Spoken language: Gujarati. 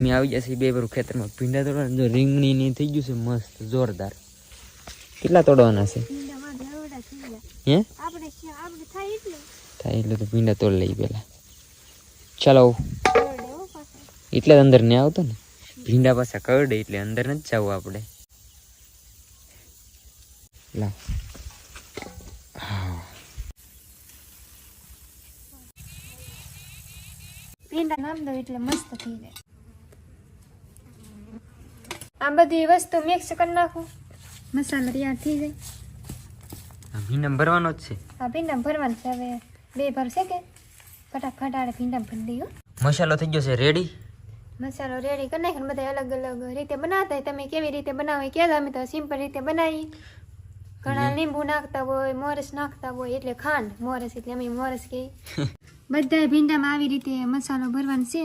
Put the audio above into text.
મેં આવી જશે બે બાર ખેતરમાં ભીંડા તોડવાના જો રીંગણી ની થઈ ગયું છે મસ્ત જોરદાર કેટલા તોડવાના છે હે થાય એટલે તો ભીંડા તોડી લઈ પેલા ચાલો એટલે અંદર ને આવતો ને ભીંડા પાછા કરડે એટલે અંદર નથી જવું આપણે લા ભીંડા નામ દો એટલે મસ્ત થઈ જાય આ બધી વસ્તુ મિક્સ કરી નાખું મસાલો તૈયાર થઈ જાય ભીંડા ભરવાનો જ છે આ ભીંડા ભરવાનું છે હવે બે ભરશે કે ફટાફટ આડે ભીંડા ભરી દઈએ મસાલો થઈ ગયો છે રેડી મસાલો રેડી કરી નાખીને બધા અલગ અલગ રીતે બનાવતા તમે કેવી રીતે બનાવો કે અમે તો સિમ્પલ રીતે બનાવી ઘણા લીંબુ નાખતા હોય મોરસ નાખતા હોય એટલે ખાંડ મોરસ એટલે અમે મોરસ કહીએ બધા ભીંડામાં આવી રીતે મસાલો ભરવાનો છે